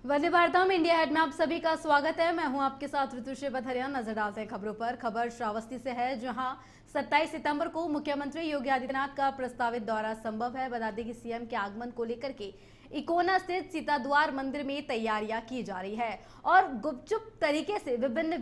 वंदे Bharatam India head में आप सभी का स्वागत है। मैं हूं आपके साथ ऋतुश्री बथरिया। नजर डालते हैं खबरों पर। खबर श्रावस्ती से है, जहां 27 सितंबर को मुख्यमंत्री योगी आदित्यनाथ का प्रस्तावित दौरा संभव है। बता दें कि सीएम के आगमन को लेकर के इकोना स्थित सीताद्वार मंदिर में तैयारियां की जा रही है और गुपचुप तरीके से विभिन्न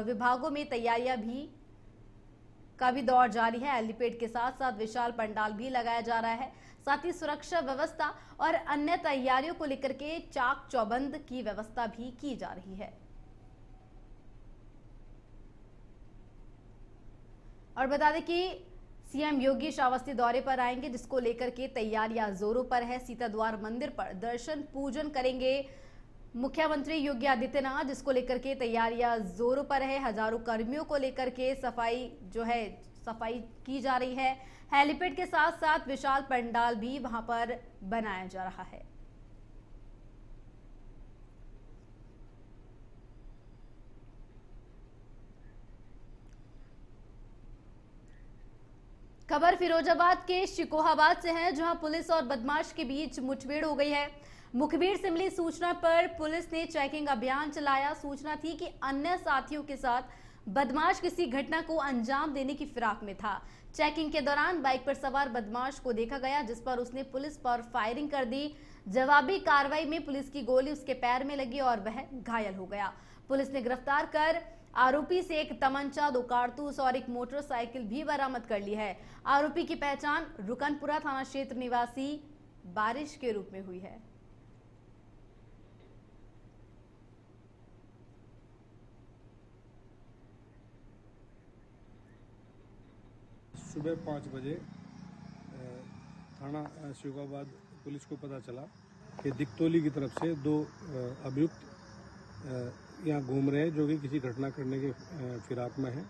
विभागों में तैयारियां का भी दौर जारी है। हेलीपैड के साथ साथ विशाल पंडाल भी लगाया जा रहा है। साथ ही सुरक्षा व्यवस्था और अन्य तैयारियों को लेकर के चाक चौबंद की व्यवस्था भी की जा रही है। और बता दें कि सीएम योगी श्रावस्ती दौरे पर आएंगे, जिसको लेकर के तैयारियां जोरों पर है। सीताद्वार मंदिर पर दर्शन पूजन करेंगे मुख्यमंत्री योगी आदित्यनाथ, जिसको लेकर के तैयारियां जोरों पर है। हजारों कर्मियों को लेकर के सफाई की जा रही है। हेलीपैड के साथ साथ विशाल पंडाल भी वहां पर बनाया जा रहा है। खबर फिरोजाबाद के शिकोहाबाद से है, जहां पुलिस और बदमाश के बीच मुठभेड़ हो गई है। मुखबिर से मिली सूचना पर पुलिस ने चेकिंग अभियान चलाया। सूचना थी कि अन्य साथियों के साथ बदमाश किसी घटना को अंजाम देने की फिराक में था। चेकिंग के दौरान बाइक पर सवार बदमाश को देखा गया, जिस पर उसने पुलिस पर फायरिंग कर दी। जवाबी कार्रवाई में पुलिस की गोली उसके पैर में लगी और वह घायल हो गया। पुलिस ने गिरफ्तार कर आरोपी से एक तमंचा, 2 कारतूस और एक मोटरसाइकिल भी बरामद कर ली है। आरोपी की पहचान रुकनपुरा थाना क्षेत्र निवासी बारिश के रूप में हुई है। सुबह 5 बजे थाना शिकोहाबाद पुलिस को पता चला कि दिक्तोली की तरफ से 2 अभियुक्त यहाँ घूम रहे हैं, जो कि किसी घटना करने के फिराक में हैं।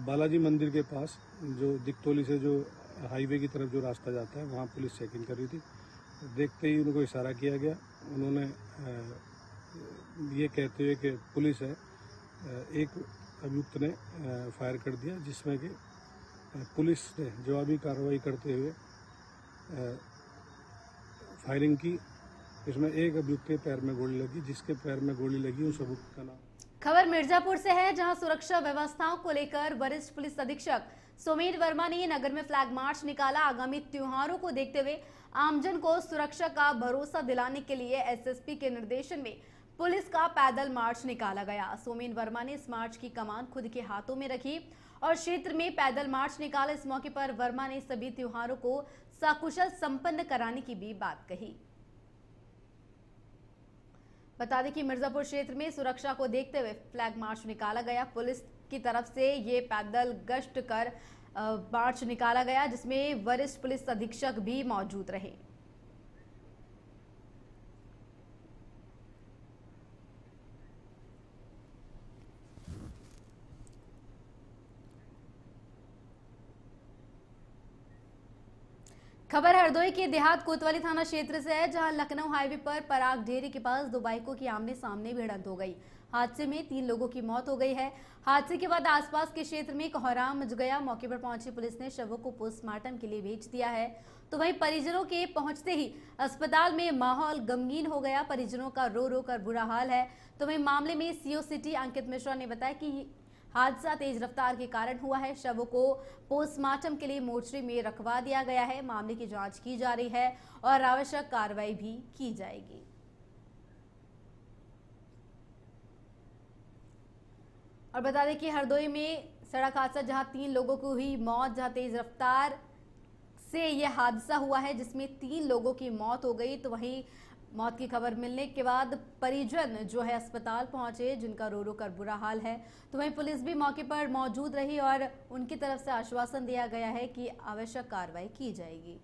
बालाजी मंदिर के पास जो दिक्तोली से जो हाईवे की तरफ जो रास्ता जाता है, वहाँ पुलिस चेकिंग कर रही थी। देखते ही उनको इशारा किया गया। उन्होंने ये कहते हुए कि पुलिस है, एक अभियुक्त ने फायर कर दिया, जिसमें कि पुलिस ने जवाबी कार्रवाई करते हुए फायरिंग की। इसमें एक अभियुक्त के पैर में गोली लगी। जिसके पैर में गोली लगी उस अभियुक्त का नाम। खबर मिर्जापुर से है, जहां सुरक्षा व्यवस्थाओं को लेकर वरिष्ठ पुलिस अधीक्षक सोमेन वर्मा ने नगर में फ्लैग मार्च निकाला। आगामी त्योहारों को देखते हुए आमजन को सुरक्षा का भरोसा दिलाने के लिए एसएसपी के निर्देशन में पुलिस का पैदल मार्च निकाला गया। सोमेन वर्मा ने इस मार्च की कमान खुद के हाथों में रखी और क्षेत्र में पैदल मार्च निकाला। इस मौके पर वर्मा ने सभी त्योहारों को सकुशल संपन्न कराने की भी बात कही। बता दें कि मिर्जापुर क्षेत्र में सुरक्षा को देखते हुए फ्लैग मार्च निकाला गया। पुलिस की तरफ से ये पैदल गश्त कर मार्च निकाला गया, जिसमें वरिष्ठ पुलिस अधीक्षक भी मौजूद रहे। खबर हरदोई के देहात कोतवाली थाना क्षेत्र से है, जहां लखनऊ हाईवे पर पराग डेयरी के पास 2 बाइकों की आमने सामने भिड़ंत हो गई। हादसे में 3 लोगों की मौत हो गई है। हादसे के बाद आसपास के क्षेत्र में कोहराम मच गया। मौके पर पहुंची पुलिस ने शवों को पोस्टमार्टम के लिए भेज दिया है। तो वहीं परिजनों के पहुंचते ही अस्पताल में माहौल गमगीन हो गया। परिजनों का रो रो कर बुरा हाल है। तो वहीं मामले में सीओ सिटी अंकित मिश्रा ने बताया कि हादसा तेज रफ्तार के कारण हुआ है। शवों को पोस्टमार्टम के लिए मोर्चरी में रखवा दिया गया है। मामले की जांच की जा रही है और आवश्यक कार्रवाई भी की जाएगी। और बता दें कि हरदोई में सड़क हादसा, जहां 3 लोगों को हुई मौत, जहां तेज रफ्तार से यह हादसा हुआ है, जिसमें 3 लोगों की मौत हो गई। तो वहीं मौत की खबर मिलने के बाद परिजन जो है अस्पताल पहुंचे, जिनका रो रो कर बुरा हाल है। तो वहीं पुलिस भी मौके पर मौजूद रही और उनकी तरफ से आश्वासन दिया गया है कि आवश्यक कार्रवाई की जाएगी।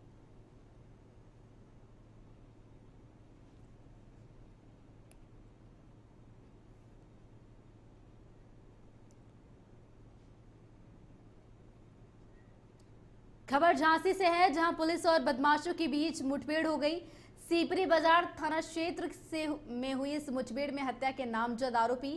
खबर झांसी से है, जहां पुलिस और बदमाशों के बीच मुठभेड़ हो गई। सीपरी बाजार थाना क्षेत्र में हुई इस मुठभेड़ में हत्या के नामजद आरोपी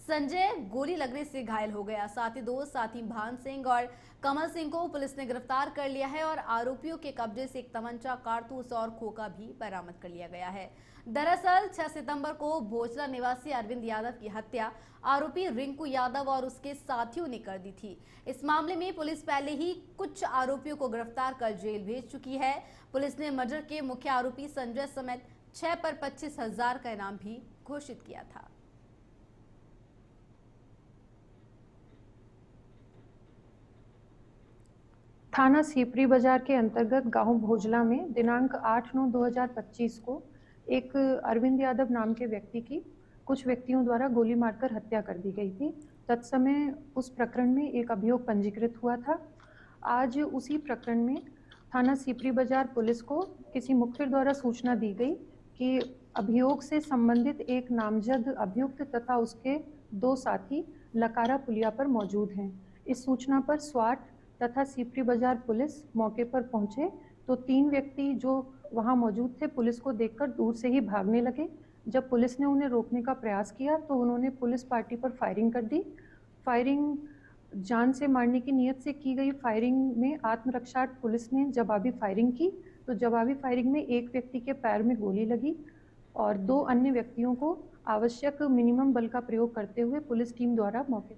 संजय गोली लगने से घायल हो गया। साथ ही दो साथी भान सिंह और कमल सिंह को पुलिस ने गिरफ्तार कर लिया है और आरोपियों के कब्जे से एक तमंचा, कारतूस और खोखा भी बरामद कर लिया गया है। दरअसल 6 सितंबर को भोजला निवासी अरविंद यादव की हत्या आरोपी रिंकू यादव और उसके साथियों ने कर दी थी। इस मामले में पुलिस पहले ही कुछ आरोपियों को गिरफ्तार कर जेल भेज चुकी है। पुलिस ने मर्डर के मुख्य आरोपी संजय समेत 6 पर 25,000 का इनाम भी घोषित किया था। थाना सीपरी बाजार के अंतर्गत गांव भोजला में दिनांक 8/9/2025 को एक अरविंद यादव नाम के व्यक्ति की कुछ व्यक्तियों द्वारा गोली मारकर हत्या कर दी गई थी। तत्समय उस प्रकरण में एक अभियोग पंजीकृत हुआ था। आज उसी प्रकरण में थाना सीपरी बाजार पुलिस को किसी मुखबिर द्वारा सूचना दी गई कि अभियोग से संबंधित एक नामजद अभियुक्त तथा उसके 2 साथी लकारा पुलिया पर मौजूद हैं। इस सूचना पर स्वाट तथा सीपरी बाजार पुलिस मौके पर पहुंचे तो 3 व्यक्ति जो वहां मौजूद थे पुलिस को देखकर दूर से ही भागने लगे। जब पुलिस ने उन्हें रोकने का प्रयास किया तो उन्होंने पुलिस पार्टी पर फायरिंग कर दी। फायरिंग जान से मारने की नीयत से की गई फायरिंग में आत्मरक्षार्थ पुलिस ने जवाबी फायरिंग की तो जवाबी फायरिंग में एक व्यक्ति के पैर में गोली लगी और 2 अन्य व्यक्तियों को आवश्यक मिनिमम बल का प्रयोग करते हुए पुलिस टीम द्वारा मौके।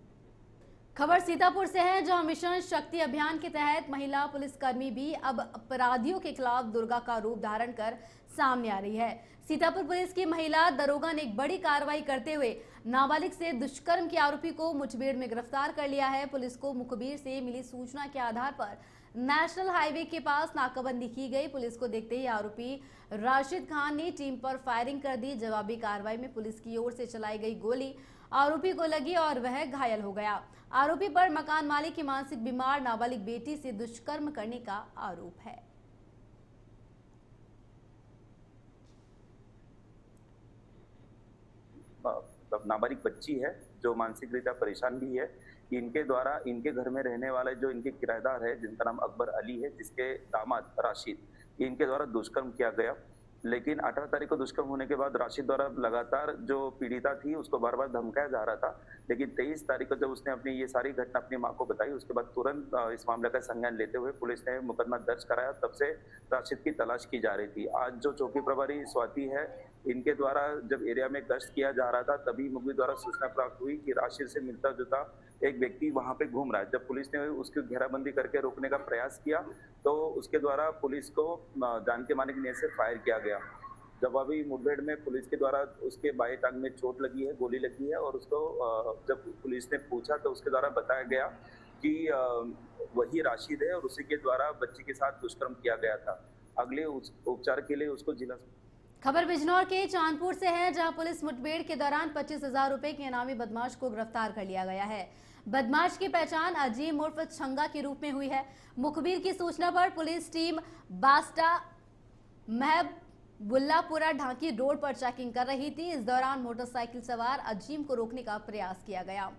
खबर सीतापुर से है, जहां मिशन शक्ति अभियान के तहत महिला पुलिसकर्मी भी अब अपराधियों के खिलाफ दुर्गा का रूप धारण कर सामने आ रही है। सीतापुर पुलिस की महिला दरोगा ने एक बड़ी कार्रवाई करते हुए नाबालिग से दुष्कर्म के आरोपी को मुठभेड़ में गिरफ्तार कर लिया है। पुलिस को मुखबिर से मिली सूचना के आधार पर नेशनल हाईवे के पास नाकाबंदी की गई। पुलिस को देखते ही आरोपी राशिद खान ने टीम पर फायरिंग कर दी। जवाबी कार्रवाई में पुलिस की ओर से चलाई गई गोली आरोपी को लगी और वह घायल हो गया। आरोपी पर मकान मालिक की मानसिक बीमार नाबालिग बेटी से दुष्कर्म करने का आरोप है। नाबालिग बच्ची है जो मानसिक रीत्या परेशान भी है। इनके द्वारा इनके घर में रहने वाले जो इनके किराएदार है जिनका नाम अकबर अली है, जिसके दामाद राशिद, इनके द्वारा दुष्कर्म किया गया। लेकिन 18 तारीख को दुष्कर्म होने के बाद राशिद द्वारा लगातार जो पीड़िता थी उसको बार बार धमकाया जा रहा था। लेकिन 23 तारीख को जब उसने अपनी ये सारी घटना अपनी मां को बताई, उसके बाद तुरंत इस मामले का संज्ञान लेते हुए पुलिस ने मुकदमा दर्ज कराया। तब से राशिद की तलाश की जा रही थी। आज जो चौकी प्रभारी स्वाति है, इनके द्वारा जब एरिया में गश्त किया जा रहा था तभी मुखबिर द्वारा सूचना प्राप्त हुई कि राशिद से मिलता जुलता एक व्यक्ति वहां पे घूम रहा है। जब पुलिस ने उसकी घेराबंदी करके रोकने का प्रयास किया तो उसके द्वारा पुलिस को जान के मारने की नीयत से फायर किया गया। जवाबी मुठभेड़ में पुलिस के द्वारा उसके बाएं टांग में चोट लगी है, गोली लगी है और उसको जब पुलिस ने पूछा तो उसके द्वारा बताया गया कि वही राशिद है और उसी के द्वारा बच्ची के साथ दुष्कर्म किया गया था। अगले उपचार के लिए उसको जिला। खबर बिजनौर के चांदपुर से है, जहां पुलिस मुठभेड़ के दौरान 25,000 रुपए के इनामी बदमाश को गिरफ्तार कर लिया गया है। बदमाश की पहचान अजीम उर्फ छंगा के रूप में हुई है। मुखबिर की सूचना पर पुलिस टीम बास्टा महबुल्लापुरा ढांकी रोड पर चेकिंग कर रही थी। इस दौरान मोटरसाइकिल सवार अजीम को रोकने का प्रयास किया गया।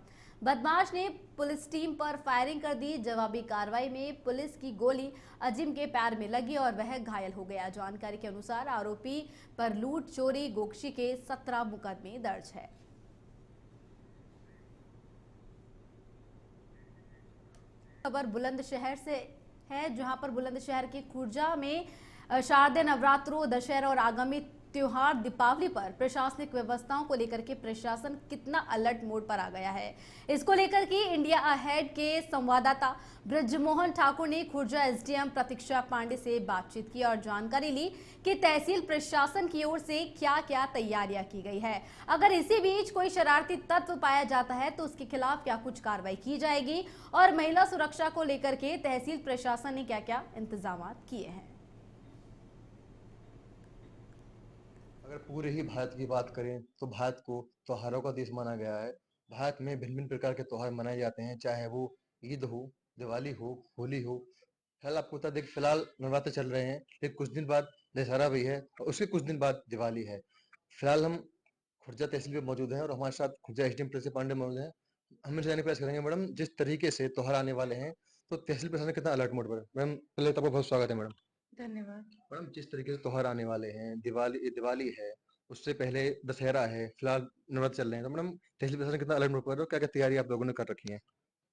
बदमाश ने पुलिस टीम पर फायरिंग कर दी। जवाबी कार्रवाई में पुलिस की गोली अजीम के पैर में लगी और वह घायल हो गया। जानकारी के अनुसार आरोपी पर लूट, चोरी, गोकशी के 17 मुकदमे दर्ज है। खबर बुलंदशहर से है, जहां पर बुलंदशहर के खुर्जा में शारदीय नवरात्रों, दशहरा और आगामी त्योहार दीपावली पर प्रशासनिक व्यवस्थाओं को लेकर के प्रशासन कितना अलर्ट मोड पर आ गया है, इसको लेकर कि इंडिया अहेड के संवाददाता ब्रजमोहन ठाकुर ने खुर्जा एसडीएम प्रतीक्षा पांडे से बातचीत की और जानकारी ली कि तहसील प्रशासन की ओर से क्या क्या तैयारियां की गई है। अगर इसी बीच कोई शरारती तत्व पाया जाता है तो उसके खिलाफ क्या कुछ कार्रवाई की जाएगी और महिला सुरक्षा को लेकर के तहसील प्रशासन ने क्या क्या इंतजाम किए हैं। अगर पूरे ही भारत की बात करें तो भारत को त्योहारों का देश माना गया है। भारत में भिन्न भिन्न प्रकार के त्योहार मनाए जाते हैं, चाहे वो ईद हो, दिवाली हो, होली हो। फिलहाल आपको बता दें, फिलहाल नवरात्र चल रहे हैं, फिर कुछ दिन बाद दशहरा भी है और उसके कुछ दिन बाद दिवाली है। फिलहाल हम खुर्जा तहसील में मौजूद हैं और हमारे साथ खुर्जा एसडीएम प्रतीक्षा पांडे मौजूद हैं। हम जानने प्रयास करेंगे मैडम, जिस तरीके से त्योहार आने वाले हैं तो तहसील प्रशासन कितना अलर्ट मोड पर है। मैडम पहले तो आपका बहुत स्वागत है मैडम। धन्यवाद। मैडम, जिस तरीके से त्योहार आने वाले हैं, दिवाली है, उससे पहले दशहरा है, फिलहाल नवरात्र चल रहे हैं, तो मैडम तहसील प्रशासन कितना अलर्ट मोड पर है और क्या-क्या तैयारी आप लोगों ने कर रखी है?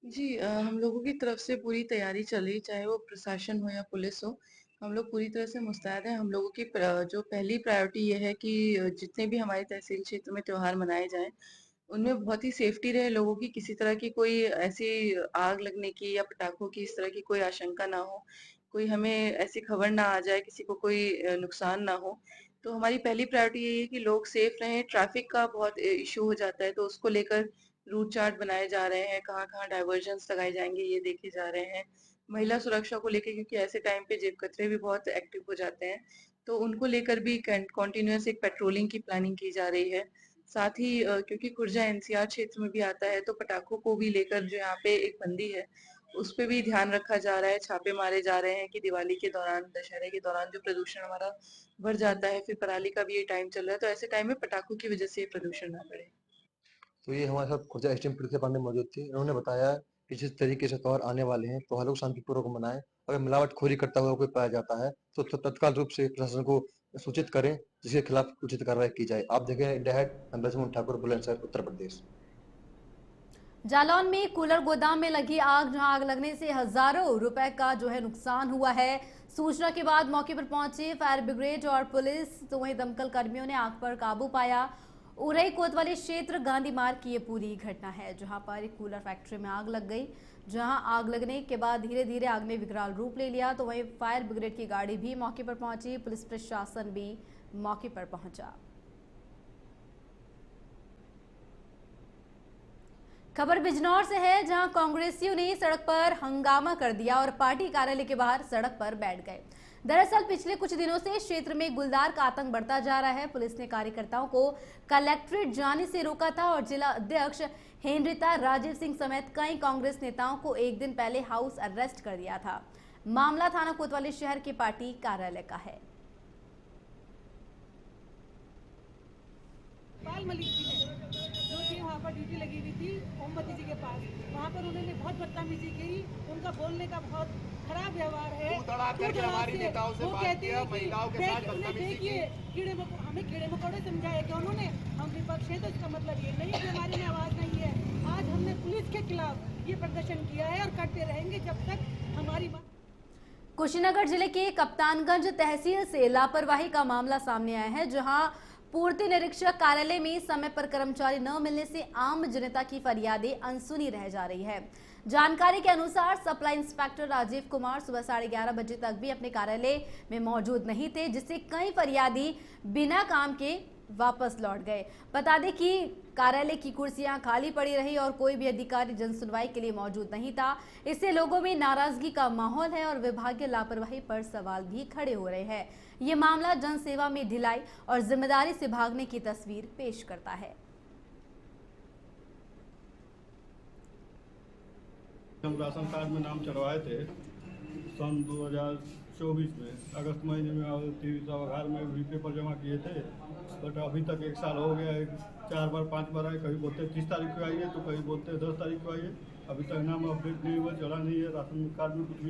जी हम लोगों की तरफ से पूरी तैयारी चल रही, चाहे वो प्रशासन हो या पुलिस हो। हम लोग पूरी तरह से मुस्तैद हैं। हम लोगों की जो पहली प्रायोरिटी ये है कि जितने भी हमारे तहसील क्षेत्र में त्योहार मनाए जाएँ, उनमें बहुत ही सेफ्टी रहे लोगों की, किसी तरह की कोई ऐसी आग लगने की या पटाखों की इस तरह की कोई आशंका ना हो। कोई हमें ऐसी खबर ना आ जाए, किसी को कोई नुकसान ना हो। तो हमारी पहली प्रायोरिटी यही है कि लोग सेफ रहें। ट्रैफिक का बहुत इश्यू हो जाता है, तो उसको लेकर रूट चार्ट बनाए जा रहे हैं, कहाँ-कहाँ डाइवर्जन्स लगाए जाएँगे ये देखे जा रहे हैं। महिला सुरक्षा को लेके, क्योंकि ऐसे टाइम पे जेब कतरे भी बहुत एक्टिव हो जाते हैं, तो उनको लेकर भी कंटीन्यूअस एक पेट्रोलिंग की प्लानिंग की जा रही है। साथ ही क्योंकि खुर्जा एनसीआर क्षेत्र में भी आता है, तो पटाखों को भी लेकर जो यहाँ पे एक बंदी है, उस पे भी ध्यान रखा जा रहा है, छापे मारे जा रहे हैं कि दिवाली के दौरान, दशहरे के दौरान जो प्रदूषण हमारा बढ़ जाता है, फिर पराली का भी ये टाइम चल रहा है, तो ऐसे टाइम में पटाखों की वजह से ये प्रदूषण ना बढ़े। तो ये हमारे साथ खुर्जा एसडीएम प्रीति पांडे मौजूद थी। उन्होंने बताया कि जिस तरीके से त्योहार आने वाले हैं, त्योहारों को शांतिपूर्वक मनाएं। अगर मिलावटखोरी करता हुआ कोई पाया जाता है, तो तत्काल रूप से प्रशासन को सूचित करें, जिसके खिलाफ उचित कार्रवाई की जाए। आप देखें इंडिया हेड, मैं लक्ष्मण ठाकुर, बुलंदशहर, उत्तर प्रदेश। जालौन में कूलर गोदाम में लगी आग, जहां आग लगने से हजारों रुपए का जो है नुकसान हुआ है। सूचना के बाद मौके पर पहुंचे फायर ब्रिगेड और पुलिस, तो वहीं दमकल कर्मियों ने आग पर काबू पाया। उरई कोतवाली क्षेत्र गांधी मार्ग की ये पूरी घटना है, जहां पर एक कूलर फैक्ट्री में आग लग गई। जहां आग लगने के बाद धीरे धीरे आग ने विकराल रूप ले लिया, तो वहीं फायर ब्रिगेड की गाड़ी भी मौके पर पहुंची, पुलिस प्रशासन भी मौके पर पहुंचा। खबर बिजनौर से है, जहां कांग्रेसियों ने सड़क पर हंगामा कर दिया और पार्टी कार्यालय के बाहर सड़क पर बैठ गए। दरअसल पिछले कुछ दिनों से क्षेत्र में गुलदार का आतंक बढ़ता जा रहा है। पुलिस ने कार्यकर्ताओं को कलेक्ट्रेट जाने से रोका था और जिला अध्यक्ष हेनरिता राजीव सिंह समेत कई कांग्रेस नेताओं को एक दिन पहले हाउस अरेस्ट कर दिया था। मामला थाना कोतवाली शहर के पार्टी कार्यालय का है। पाल मलिक जी ने, जो कि वहाँ पर ड्यूटी लगी हुई थी ओमवती जी के पास, वहाँ पर उन्होंने बहुत बदतमीजी की। उनका बोलने का बहुत खराब व्यवहार है। हमारी नेताओं से वो बात कहते किया, हैं कि महिलाओं के साथ बदतमीजी की। हमें कीड़े मकोड़े समझाया कि उन्होंने, हम विपक्ष है, तो इसका मतलब ये नहीं कि हमारे में आवाज़ नहीं है। आज हमने पुलिस के खिलाफ ये प्रदर्शन किया है और करते रहेंगे जब तक हमारी कुशीनगर जिले के कप्तानगंज तहसील से लापरवाही का मामला सामने आया है, जहां पूर्ति निरीक्षक कार्यालय में समय पर कर्मचारी न मिलने से आम जनता की फरियादें अनसुनी रह जा रही है। जानकारी के अनुसार सप्लाई इंस्पेक्टर राजीव कुमार सुबह 11:30 बजे तक भी अपने कार्यालय में मौजूद नहीं थे, जिससे कई फरियादी बिना काम के वापस लौट गए। बता दें कि कार्यालय की कुर्सियां खाली पड़ी रही और कोई भी अधिकारी जन सुनवाई के लिए मौजूद नहीं था। इससे लोगों में नाराजगी का माहौल है और विभागीय लापरवाही पर सवाल भी खड़े हो रहे हैं। ये मामला जन सेवा में ढिलाई और जिम्मेदारी से भागने की तस्वीर पेश करता है। हम राशन कार्ड में नाम चढ़वाए थे सन 2024 में, अगस्त महीने में सभागार में भी पेपर जमा किए थे, बट अभी तक 1 साल हो गया है। 4 बार 5 बार आए, कभी बोलते 30 तारीख को आइए तो कभी बोलते 10 तारीख को आइए। अभी तक नाम अपडेट नहीं हुआ, चढ़ा नहीं है, राशन कार्ड में कुछ भी